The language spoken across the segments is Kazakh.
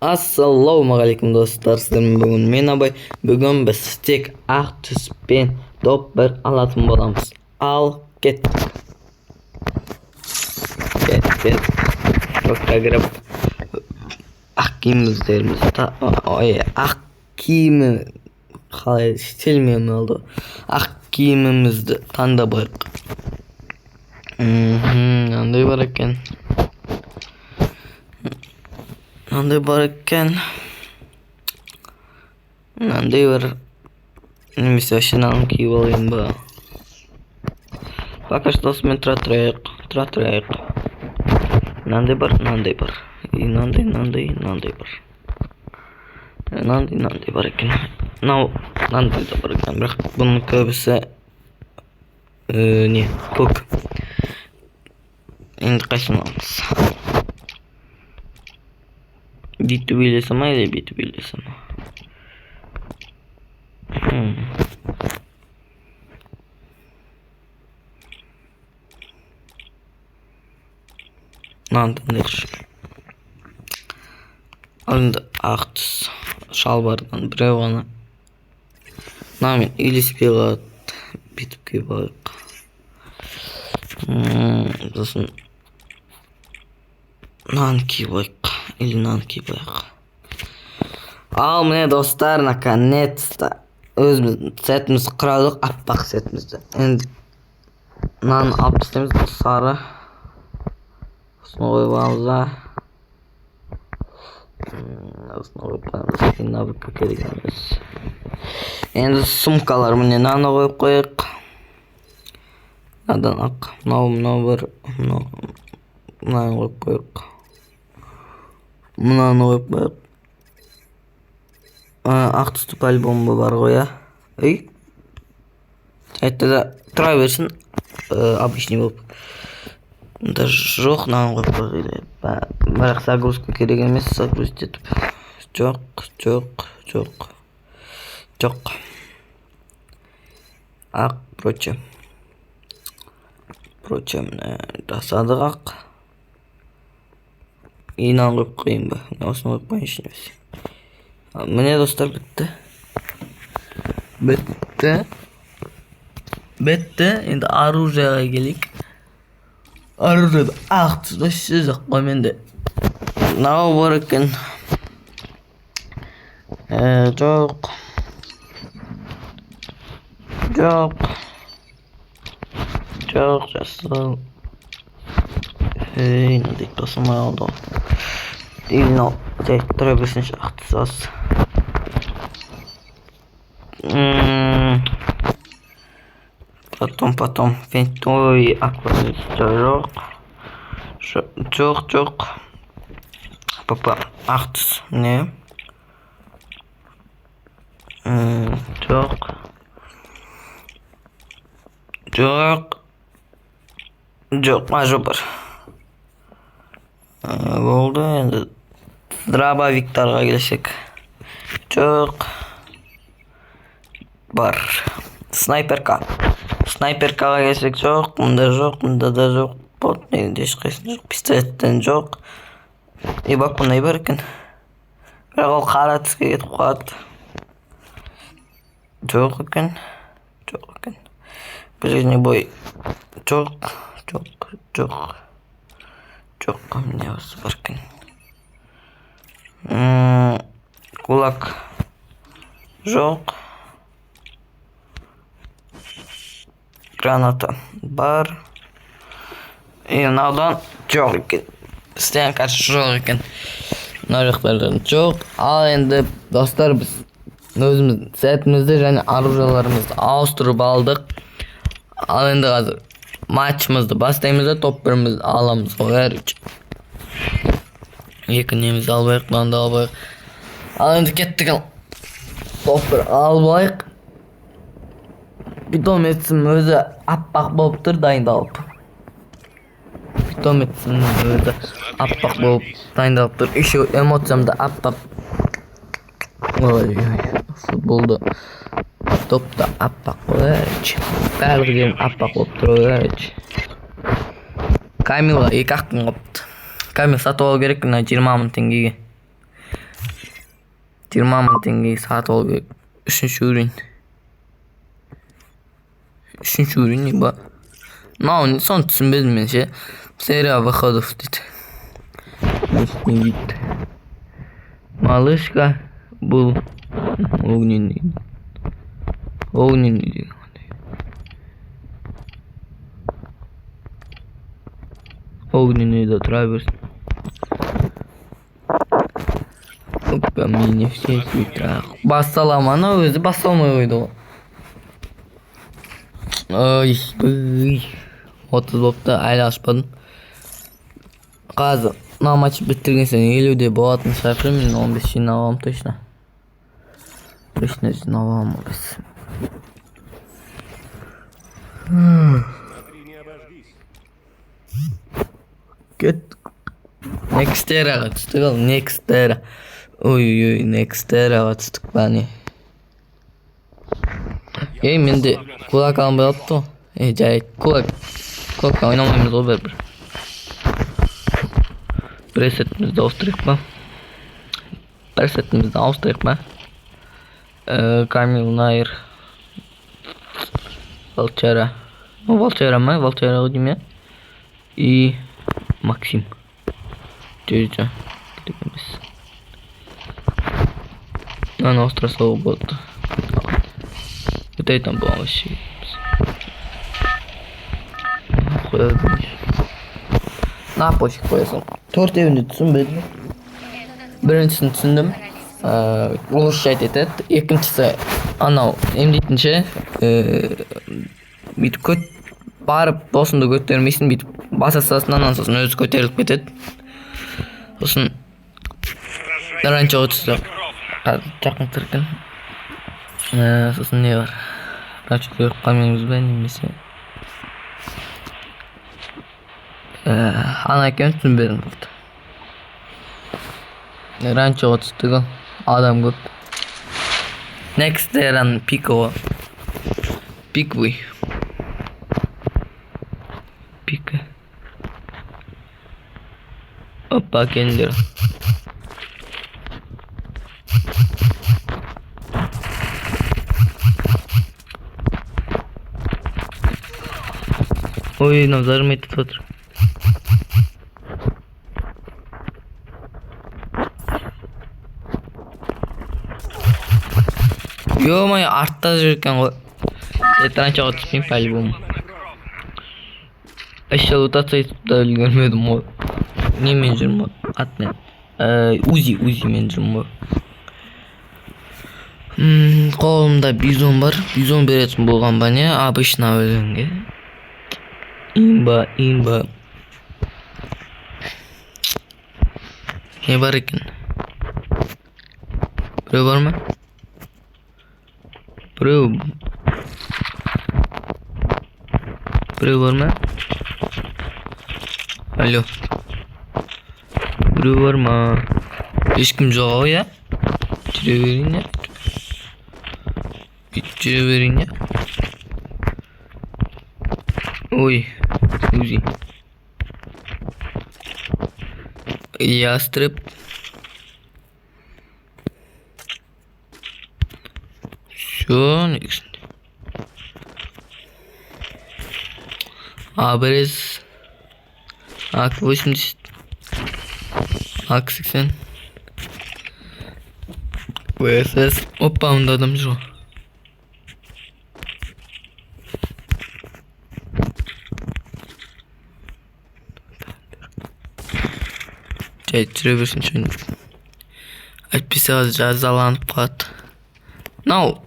Assalomu alaykum do'stlar, sizlarga bugun men Abay. Bugun biz tek Artuspen dop bir alatım bo'lamiz. Al ket. Ket. Fotoğraf. Akimizlerimizde akimi halay silmeyem oldu. Akimimizde tanda bak. Anday barakken. Nanday var. Немесе шиналым кийип алайын ба. Пока что мен тратырайык. Нандай бар. И нандай бар. Нандай бар экен. Нандай да бар экен. Бирок бунун көбүсү не, көк. Энди кайсын алабыз? Битип үйлесем или битип үйлесем? Нандайчы. Анда Артус шалбардан бирөө гана. Намин илиспей калат. Битип кийип алайык. Сосын нан кийип алайык. Или нан кийип алайык. Ал міне достар, наконец-то өзіміздің сетіміз құрадық, аппақ сетімізді. Енді нан алып тастаймыз, сары. Осыны қойып аламыз. Осыны қойып қоямыз, навыкқа керек емес. Енді сумкалар міне наны қойып қояйық. Надан ақ, мынау бір, мынаны қойып қояйық. Мынаны қойып қояйық. Ақ түсті альбомы бар ғой, я. Ей. Айтты тұра берсін. Обычный болып. Даже жоқ, нан қойып қойып. Бірақ загрузка керек емес, загрузить етіп. Жоқ. Ақ, прочее. Міне жасадық ақ. И нан қойып қойын ба. Осыны қойып қойын ішіне бесе. Міне достар, бітті. Енді оружияға келейік. Оружияда ақтызда сөз-ақ қой менде. Мынау бар екен. Жоқ. Жасыл. Мынандай тосылмай алды. Мынау тұра берсінші ақтызас. Потом фентой акварель жоқ. Папа ақтыз не? Жоқ, мажо бар. Болды, енді дробовиктарға келсек. Жоқ. Бар. Снайперкаға келсек жоқ, мұнда да жоқ. Вот, негде ешқайсын жоқ. Пистолеттен жоқ. И бак бұндай бар екен. Бірақ ол қара түске кетіп қалады. Жоқ екен. Ближний бой. Жоқ. Міне осы бар екен. Кулак. Жоқ. Граната бар. И мынаудан жоқ екен. Істеген қаршы жоқ екен. Мына жақтардан жоқ. Ал енді достар, біз өзіміздің сетімізді және оружияларымызды ауыстырып алдық. Ал енді қазір матчымызды бастаймыз да топ бірімізді аламыз ғой. Екі немізді албайық, мынаны албайық. Ал енді кеттік ал. Топ бір албайық. Питомецім өзі аппақ болып тұр, дайындалып. Еще эмоциям да аппақ. Ой, футболда топта аппақ қойыч. Бәргіден аппақ болып тұр. Камила 2 ақпын қопты. Камил сатып алу керек, 20 мың теңгеге. 20 мың теңгеге сатып алу керек. 3-уровень. 3-уровень не ба? Мынау сон түсінбедім мен ше. Серия выходов дейді. Внешний вид. Малышка бұл огненный. Огненный. Огненный да тұра берсін. Опа, мені все сүйттірақ. Басталаманы өзі басталмай қойды ғой. Ой, 30 бопты әлі ашпадым. Қазір мына матчы бітірген соң 50-де болатын шығар. Мен 15 жинап аламын точно. Точно жинап аламын біз. Кет. Некстераға түстік ал, Некстера. Ой, Некстераға түстік бәне. Менде кулак алынбай алыпты ғой. Жай, кулакқа ойнамаймыз ғой бір. Bir setimizi ауыстырайық па? Bir setimizi ауыстырайық па? Камил Найр. Волчара. Ну, Волчара ма? Волчара деймін. И Максим. Жо. Кетеміз. Аны ауыстырса болды. Өтейтін бұл вообще. Қойадым. На почек қоясың. Төртеуінде түсінбедім. Біріншісін түсіндім. Орысша айтады. Екіншісі анау емдейтінше бүйтіп барып досыңды көтермейсің, бүйтіп басасың, анан сосын өзі көтеріліп кетеді. Сосын ранчоға түсті. Жақын тұрған. Сосын не бар? Ранчо көріп қалмаймыз ба немесе? Ана екен түсінбедім болды. Ранчоға түстігі адам көп. Некстera'n Pico. Пиквый. Пика. Опа, кендер. Ой, нам зажимает этот. Ё-моё, артта жүрген ғой. Ранчоға түспеймін по-любому. Еще лутаться да үлгермедім ғой. Немен жүрмін ғой? Атмен. Узи-мен жүрмін ғой. Қолымда бизон бар. Бизон беретін болған ба не? Обычно өлімге. Имба. Не бар екен? Біреу бар ма? Біреу бар ма? Алло. Біреу бар ма? Ешкім жоқ ау, я? Жүре берейін, я? Ой, Узи. Ястреб. Все, next. Абрез. АК-80. АК-80. ВСС. Опа, он адам жоқ. Жай жүре берсін шөйін. Әйтпесе жазаланып қалады. Мынау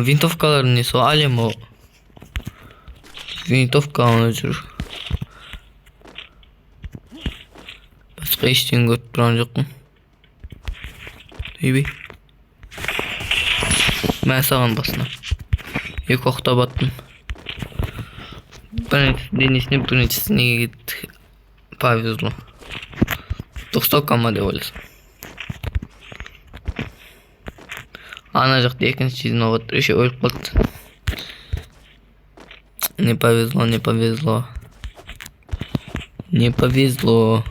винтовкалардың несі әлем ол. Винтовкаланы жүр. Басқа ештен көріп тұрған жоқпын. Дейбей. Мен саған басына. Екі оқтап аттым. Денесіне біріншісіне кетті. Повезло. Тоқстокама деп ойласам. Ана жақта екінші чизін оғат. Еще өліп қалды. Не повезло. Не повезло.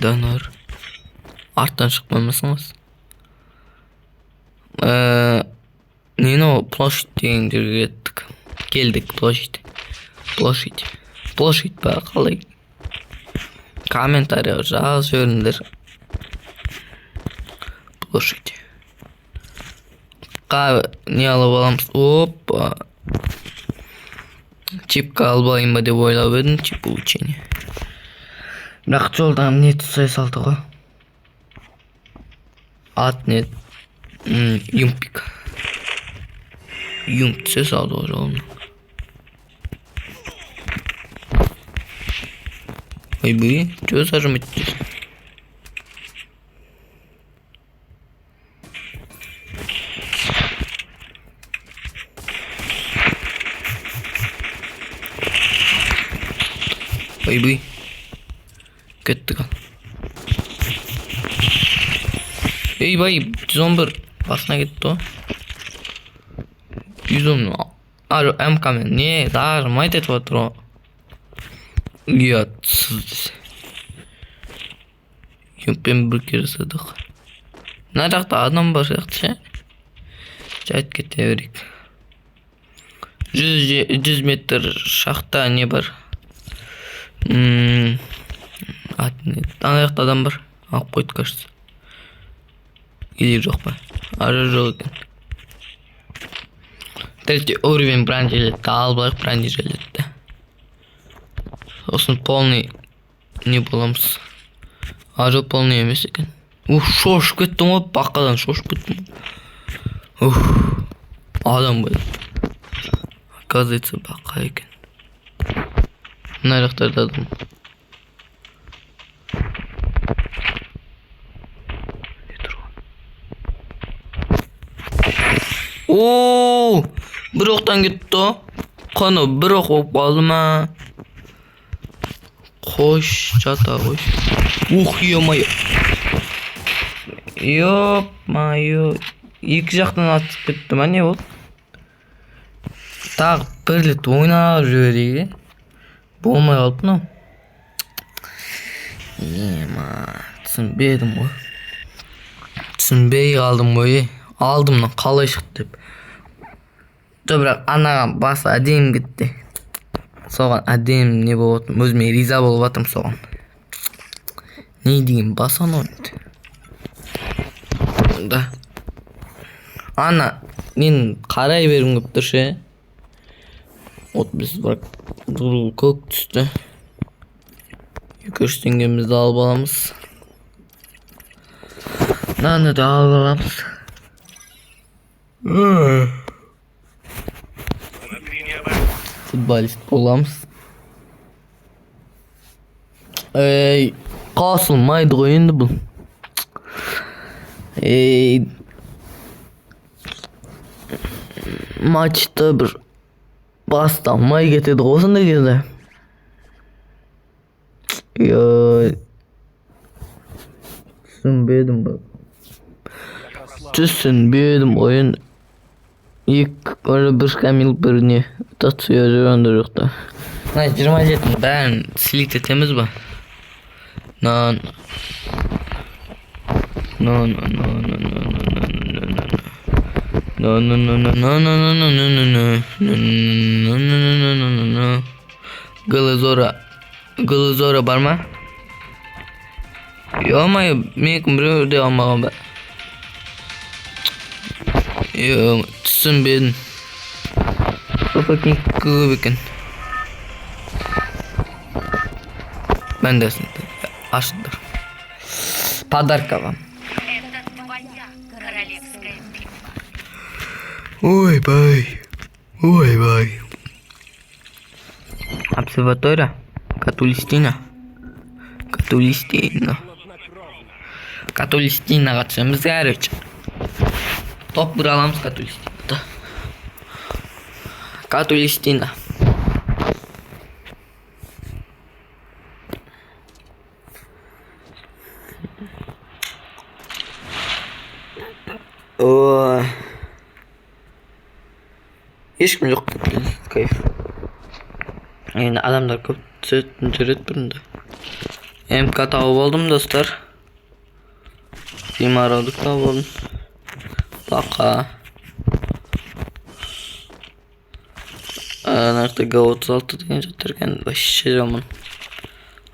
Kaydan var. Arttan çıkmamasınız. Neyine o ploşit deyen yerge gittik. Geldik ploşit. Ploşit be kalay. Komentarya yazıyorlar. Ploşit. Kahve ne alıp alamız? Hoppa. Çip kalbayım ba deb oylab edim, çip ucheni. Biroq joldan ne tutsa saldı o. At net. Yumpik. Yump ses aldı o joldan. Ay bu göz acım etti. Ay bu. Gitti kan. Ey bay 111 basına gitti o. 110 aro em kamen niye dar maydet otur o. Yatsız. Yumpim bir kere sadık. Nerede adam var yakça? Çayt geteverik. 100 metre şahta ne var? Anayakta adam var. Ak koydu kaçtı. Gidiyor yok be. Arıyor ekan. Третий уровень бронежилета, албай бронежилетте. Сосын полный не боламыз. Ажо полный емес екен. Шошып кеттім ғой, бақадан шошып кеттім. Адам ғой. Оказывается, бақа екен. Мына жақтарда адам. Ooo, bir oktan gitti o. Konu bir ok olup kaldı mı? Koş çata koş. Yapma yo. İki jaktan atıp gittim ha ne oldu? Tak bir lit oynar jöreydi. Bu olmay kaldı mı? Yema. Түсінбедім ғой. Түсінбей қалдым ғой. Aldım lan kalay çıktı. Dobra ana bas adim gitti. Soğan adim ne bu özüme riza bolup soğan. Ne diyeyim basan oldu. Da. Ana men qaray berim giptir şey. Ot biz bak duru kök düştü. Yukarı dengemizi alıp alamız. Nane de alıp alamız. Futbolist bolamız. Kasılmaydı oyundu bu. Maçta bir bastanmayı getirdik olsun da girdi. Ya Түсінбедім oyun. İlk öyle bir kamil birini tatıyor öndürüktü. Ne 27 ben silikte temiz bu. No. Gılızora var mı? Yok ama ben kumru de almam ben. Yok түсінбедім. Fucking кубикін. Ben de açtım. Подарка вам. Ой бай. Обсерватория Катулистина қатысамыз короче. Топ bir alamız Катулистина. Ешкім жоқ кайф. Yani adamlar көп түсетін жүреді бұрында. MK tavuk oldum dostlar. Dimar olduk tavuk oldum. Baka. Nerede G36 deyince atarken başlayacağım onu.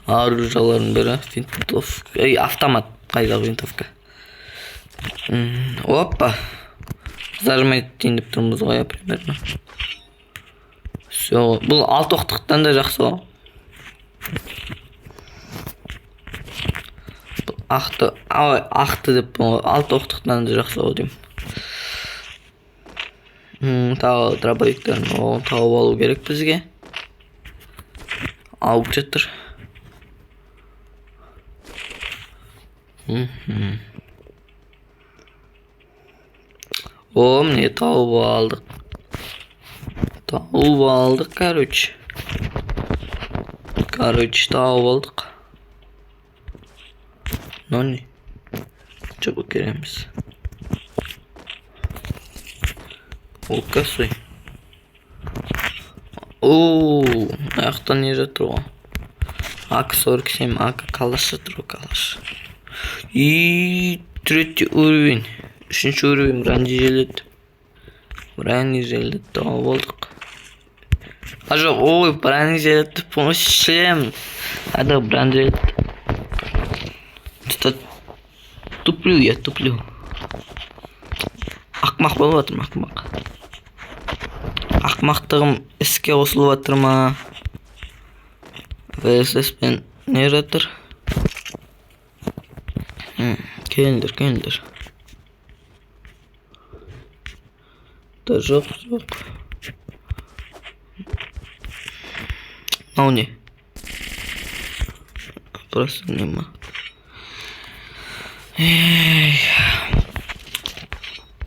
Ağır ucaların biri. Windowska. Автомат. Kayda Windowska. Hoppa. Zarma ettiğin dip durumuz var ya примерно. Все. Bu alt oqtıqdan da жақсы o. Aқты деп alt oqtıqdan da жақсы o деймін. Тағы дробовиктерін тауып алу керек бізге. Алып жатыр. О, міне тауып алдық. Тауып алдық, короче. Тауып алдық. Ну не. Чабы кереміз. Ол косой. Ооо, аяқтан не жатыр ғой. АК-47, АК калаш жатыр ғой, калаш. И третий уровень. Үшінші уровень бронежилет. Бронежилет тауып алдық. А жоқ, ой, бронежилетті помощем. Ада бронежилет. Туплю я, туплю. Ақмақ болып жатырмын, ақмақ. Ақмақтығым іске қосылып жатыр ма? ВСС пен не жатыр? Келіңдер. Да жоқ. Мынау не? Просто нема.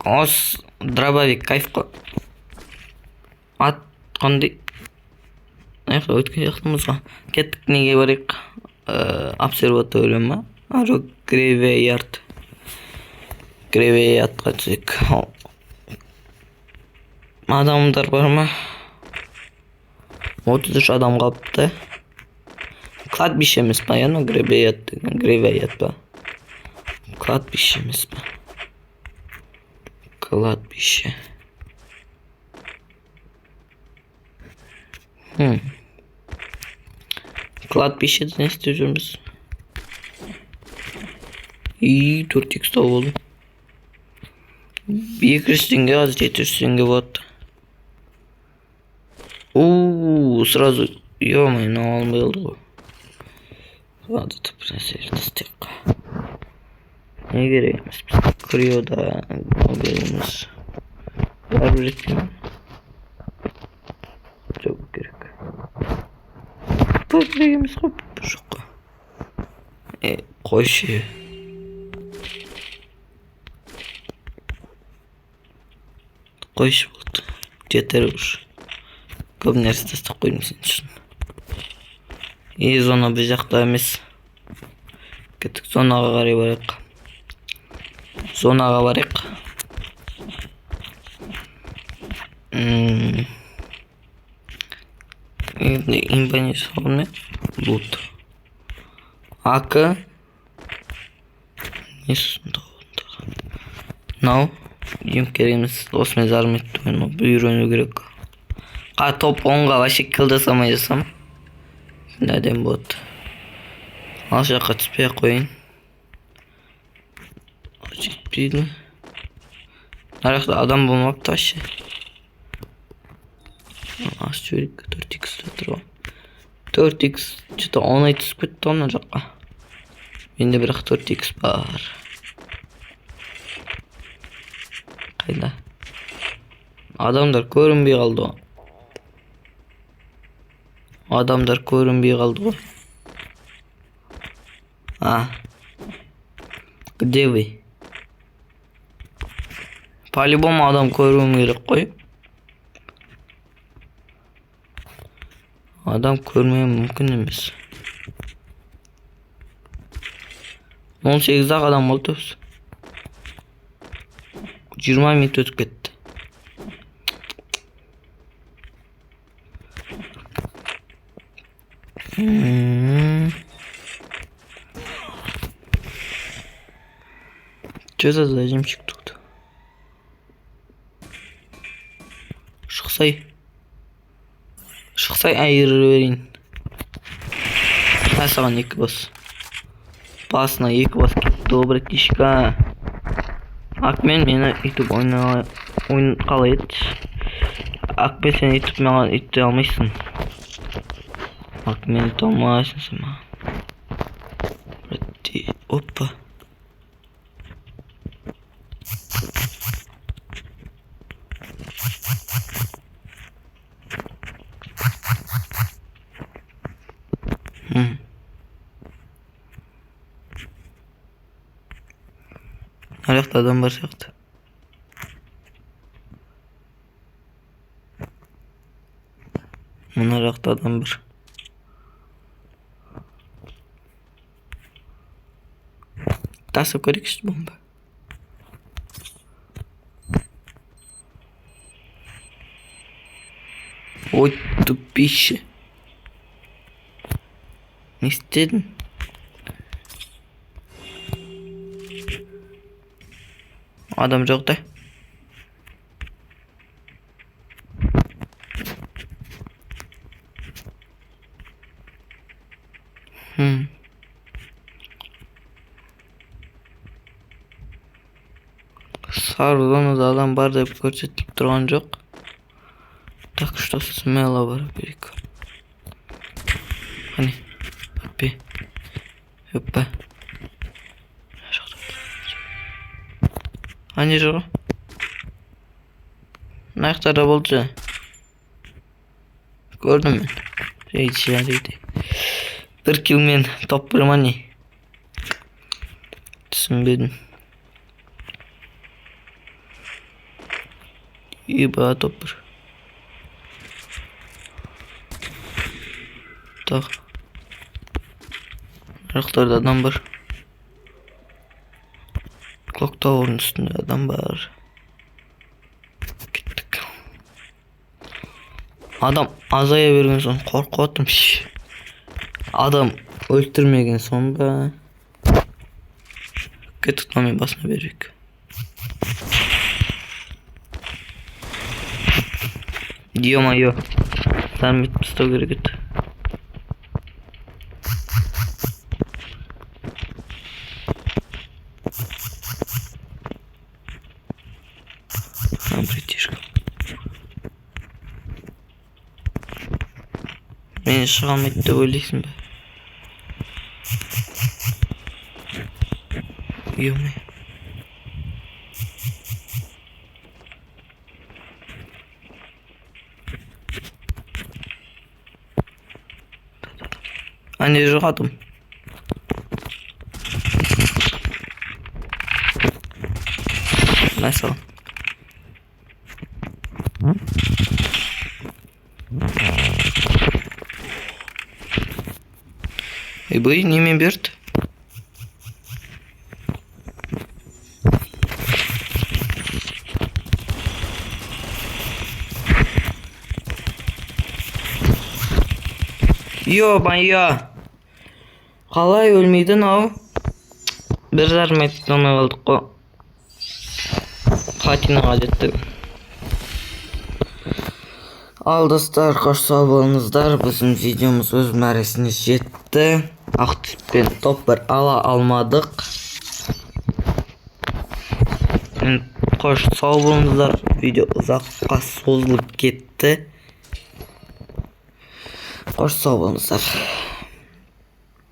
Ос дробовик кайф қой. Ат қандай? Аяқта өткен жақтымыз ғой. Кеттік неге барайық? Обсерватория ма? Жоқ, грейвейярд. Грейвейярдқа түсек. Адамдар бар ма? 33 адам қалыпты. Кладбище емес па? Яны грейвейярд па? Кладбище емес па? Кладбище. Кладбищеде не істеп жүрміз? И 4x тауып болдым. 200 теңге аз, 700 теңге болады. Сразу, ё-моё, алмай алды ғой. Ладно, нәрселерді істеп. Не керек емес біз. Криода албаймыз. Бәрібір етпеймін. Жоқ керек. Бұл керек емес қой, бұл жоқ қой. Қойшы. Қойшы болды. Жетер ұш. Көп нәрсе тастап қойдым сен үшін. Зона біз жақта емес. Кеттік зонаға қарай барайық. Зонаға барайық. Имба не лут. АК. Не сұсында. Нау. Ем кереміз. Осымен зарым етті. Үйрену керек. Топ 10-ға ваше кілді самай жасам. Нәден болады. Ал жаққа түспей қойын. Жетпейді. Нарақта адам болмапты ваше. Аз жүрек 4x жатыр ғой. 4x что-то оңай түсіп кетті оны жаққа. Менде бірақ 4x бар. Қайда? Адамдар көрінбей қалды ғой. Адамдар көрінбей қалды ғой. Где вы? По-любому адам көруім керек қой. Адам көрмеуім мүмкін емес. 18-ақ адам болды. 20 минут өтіп кетті. Что за зажимчик тут? Шықсай айырып берейін. Саған 2 бас. Басына 2 бас кетті, братишка. Акмен мені үйтіп ойын қалай ет. Акмен сен үйтіп маған үйтіп алмайсың. Акмен үйтіп алмайсың сен маған. Опа. Ayakta adam var yaktı. Bunlar ayakta adam var. Tasıp koyuk işte bomba. Ой, тупище. Не стыдно? Adam жоқ та. Sarı zonada adam бар деп көрсетіліп тұрған жоқ. Так что смело бар берег. Қане. Өппе. Өппе. Hani жоқ? Наяқтарда болды. Көрдім мен. Рейді. 1 килмен топ бірмани. Түсінбедім. Еба топ бір. Так. Наяқтарда адам бар. Clocktower'ın üstünde adam var. Gittik. Adam azaya verген соң korkup attım. Adam öldürmegen соң ба. Кетіп басына берейік. Ё-моё. Сәлмет пістау керек еді. Братишка. Мені шыға алмайды деп ойлайсың ба? Ё-моё. Ане жығадым. Мәсәл. Бый немен берді? Ё-моё. Қалай өлмейдің ау? Бір жарым айтып алмай қалдық қой. Қатинаға жеттік. Ал достар, қош сау болыңыздар. Біздің видеомыз өз мәресіне жетті. Ақтүспен топ бір ала алмадық. Қош сау болыңыздар. Видео ұзаққа созылып кетті. Қош сау болыңыздар.